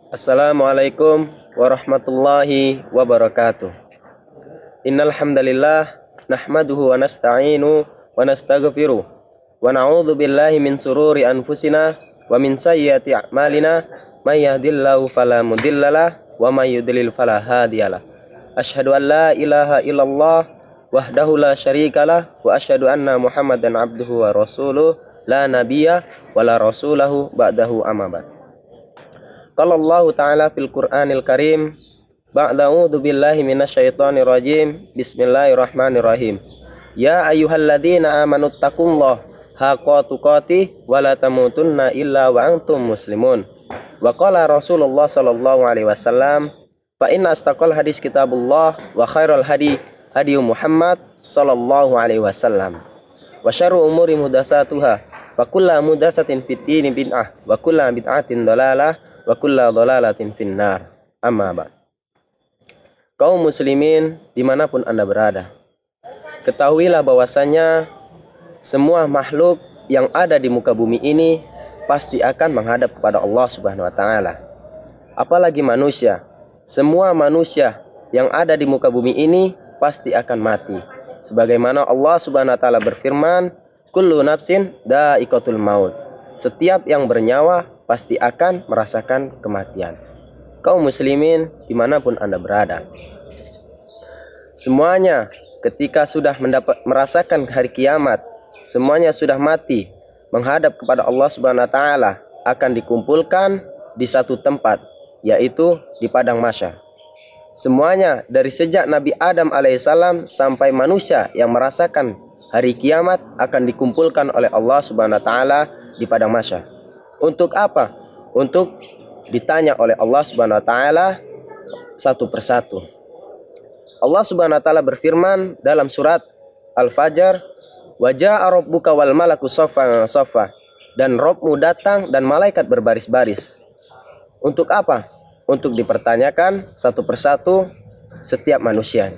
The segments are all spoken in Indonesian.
Assalamualaikum warahmatullahi wabarakatuh. Innal hamdalillah nahmaduhu wa nasta'inu wa nastaghfiruh wa na'udzu billahi min sururi anfusina wa min sayyiati a'malina may yahdihillahu fala mudhillalah wa may yudlil fala hadiyalah. Asyhadu an la ilaha illallah wahdahu la syarikalah wa asyhadu anna Muhammadan abduhu wa rasuluh la nabiyya wa la rasulahu ba'dahu amma ba'd. Qala Allah Ta'ala fil Qur'anil Karim ba'da'udzu billahi minasyaitonir rajim. Bismillahirrahmanirrahim. Ya ayyuhalladzina amanu taqullaha haqqa tuqatih wa la tamutunna illa wa antum muslimun. Wa qala Rasulullah sallallahu alaihi wasallam, fa inna astaqal hadis kitabullah wa khairal hadi hadi Muhammad sallallahu alaihi wasallam. Wa syarrul umuri muhdatsatuha wa kullu muhdatsatin fid dini bid'ah wa kullu bid'atin dhalalah wa kulla dhalalatin finnar. Amma ba'd. Kaum muslimin dimanapun Anda berada, ketahuilah bahwasanya semua makhluk yang ada di muka bumi ini pasti akan menghadap kepada Allah Subhanahu wa taala. Apalagi manusia, semua manusia yang ada di muka bumi ini pasti akan mati. Sebagaimana Allah Subhanahu wa taala berfirman, kullu nafsin dha'iqatul maut. Setiap yang bernyawa pasti akan merasakan kematian. Kaum muslimin dimanapun Anda berada, semuanya ketika sudah merasakan hari kiamat, semuanya sudah mati menghadap kepada Allah Subhanahu wa taala, akan dikumpulkan di satu tempat, yaitu di padang mahsyar. Semuanya dari sejak Nabi Adam alaihissalam sampai manusia yang merasakan hari kiamat akan dikumpulkan oleh Allah Subhanahu wa taala di padang mahsyar. Untuk apa? Untuk ditanya oleh Allah Subhanahu wa taala satu persatu. Allah Subhanahu wa taala berfirman dalam surat Al-Fajr, "Wa jaa'a rabbuka wal malaku shaffan shaffa." Dan Rabbmu datang dan malaikat berbaris-baris. Untuk apa? Untuk dipertanyakan satu persatu setiap manusia.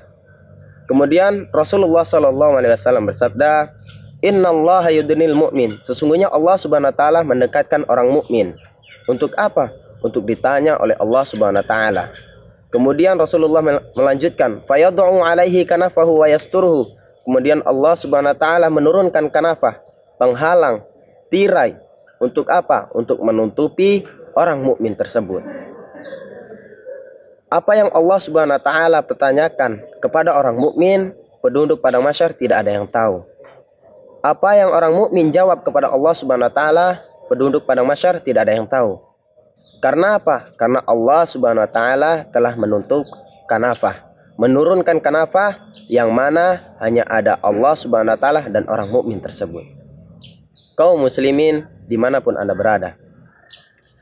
Kemudian Rasulullah SAW bersabda, Innallaha yudnil mu'min. Sesungguhnya Allah Subhanahu wa taala mendekatkan orang mukmin. Untuk apa? Untuk ditanya oleh Allah Subhanahu wa taala. Kemudian Rasulullah melanjutkan, fayad'u alaihi kanafahu wa yasturuhu. Kemudian Allah Subhanahu wa taala menurunkan kanafah, penghalang, tirai. Untuk apa? Untuk menutupi orang mukmin tersebut. Apa yang Allah Subhanahu wa taala pertanyakan kepada orang mukmin, penduduk padang mahsyar tidak ada yang tahu. Apa yang orang mukmin jawab kepada Allah Subhanahu wa taala, penduduk padang mahsyar tidak ada yang tahu. Karena apa? Karena Allah Subhanahu wa taala telah menutup kanafah, menurunkan kanafah yang mana hanya ada Allah Subhanahu wa taala dan orang mukmin tersebut. Kaum muslimin dimanapun Anda berada,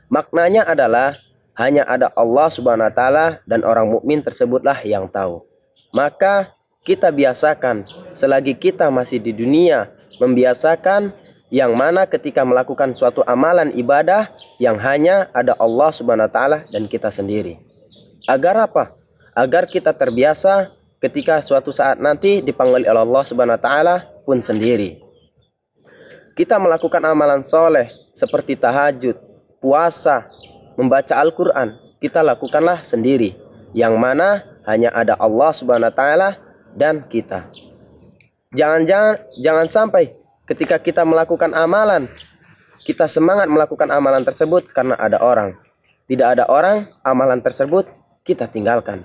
maknanya adalah hanya ada Allah Subhanahu wa taala dan orang mukmin tersebutlah yang tahu. Maka kita biasakan selagi kita masih di dunia, membiasakan yang mana ketika melakukan suatu amalan ibadah yang hanya ada Allah Subhanahu wa taala dan kita sendiri. Agar apa? Agar kita terbiasa ketika suatu saat nanti dipanggil oleh Allah Subhanahu wa taala pun sendiri. Kita melakukan amalan soleh seperti tahajud, puasa, membaca Al-Quran, kita lakukanlah sendiri, yang mana hanya ada Allah Subhanahu wa taala dan kita. Jangan sampai ketika kita melakukan amalan, kita semangat melakukan amalan tersebut karena ada orang. Tidak ada orang, amalan tersebut kita tinggalkan.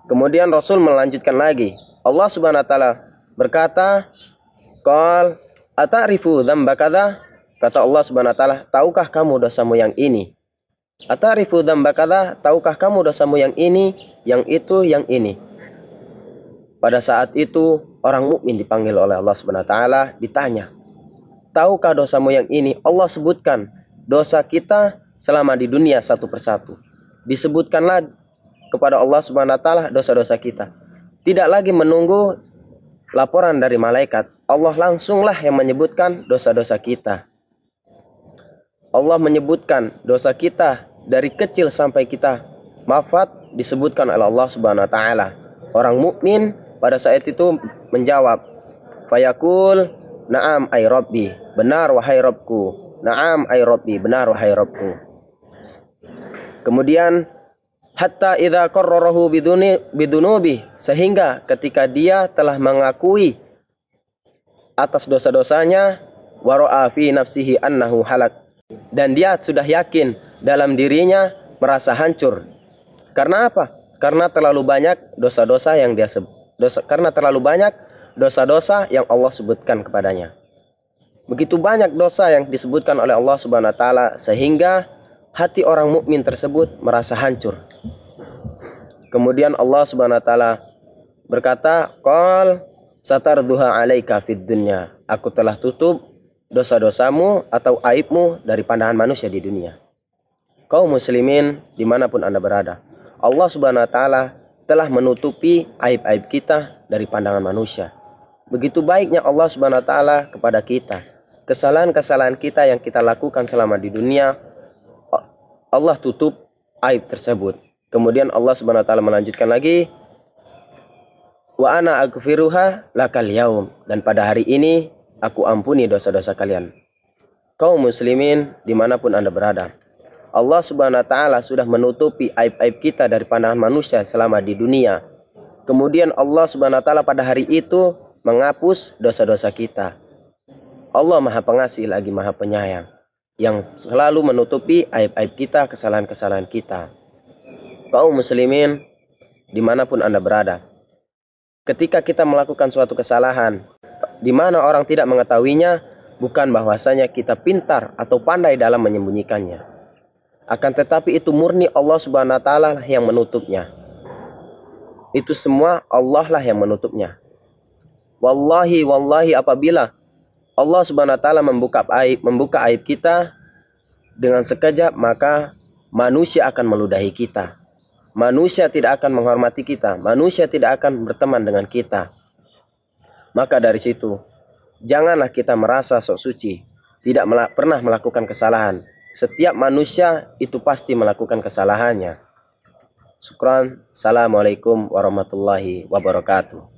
Kemudian Rasul melanjutkan lagi. Allah Subhanahu wa taala berkata, "Qal ata'rifu dzamba kadza?" Kata Allah Subhanahu wa taala, "Tahukah kamu dosamu yang ini?" "Ata'rifu dzamba kadza?" Tahukah kamu dosamu yang ini, yang itu, yang ini? Pada saat itu orang mukmin dipanggil oleh Allah Subhanahu wa taala, ditanya, "Tahukah dosamu yang ini?" Allah sebutkan dosa kita selama di dunia satu persatu. Disebutkanlah kepada Allah Subhanahu wa taala dosa-dosa kita. Tidak lagi menunggu laporan dari malaikat. Allah langsunglah yang menyebutkan dosa-dosa kita. Allah menyebutkan dosa kita dari kecil sampai kita wafat disebutkan oleh Allah Subhanahu wa taala. Orang mukmin pada saat itu menjawab, fayaqul na'am ay rabbi, benar wahai Rabbku. Na'am ay rabbi, benar wahai Rabbku. Kemudian hatta idza qarrarahu bidunubi, sehingga ketika dia telah mengakui atas dosa-dosanya, wara'a fi nafsihi annahu halak, dan dia sudah yakin dalam dirinya merasa hancur. Karena apa? Karena terlalu banyak dosa-dosa yang dia karena terlalu banyak dosa-dosa yang Allah sebutkan kepadanya. Begitu banyak dosa yang disebutkan oleh Allah Subhanahu wa taala sehingga hati orang mukmin tersebut merasa hancur. Kemudian Allah Subhanahu wa taala berkata, "Qal satarduha 'alaika fid dunya." Aku telah tutup dosa-dosamu atau aibmu dari pandangan manusia di dunia. Kaum muslimin dimanapun Anda berada, Allah Subhanahu wa taala telah menutupi aib-aib kita dari pandangan manusia. Begitu baiknya Allah Subhanahu wa taala kepada kita. Kesalahan-kesalahan kita yang kita lakukan selama di dunia, Allah tutup aib tersebut. Kemudian Allah Subhanahu wa taala melanjutkan lagi, wa ana aghfiruha lakal yaum, dan pada hari ini aku ampuni dosa-dosa kalian. Kaum muslimin dimanapun Anda berada, Allah Subhanahu wa taala sudah menutupi aib-aib kita dari pandangan manusia selama di dunia. Kemudian Allah Subhanahu wa taala pada hari itu menghapus dosa-dosa kita. Allah Maha Pengasih lagi Maha Penyayang, yang selalu menutupi aib-aib kita, kesalahan-kesalahan kita. Kaum muslimin dimanapun Anda berada, ketika kita melakukan suatu kesalahan di mana orang tidak mengetahuinya, bukan bahwasanya kita pintar atau pandai dalam menyembunyikannya, akan tetapi itu murni Allah Subhanahu wa taala yang menutupnya. Itu semua Allah lah yang menutupnya. Wallahi apabila Allah Subhanahu wa taala membuka aib kita dengan sekejap, maka manusia akan meludahi kita. Manusia tidak akan menghormati kita, manusia tidak akan berteman dengan kita. Maka dari situ, janganlah kita merasa sok suci, tidak pernah melakukan kesalahan. Setiap manusia itu pasti melakukan kesalahannya. Syukran. Assalamualaikum warahmatullahi wabarakatuh.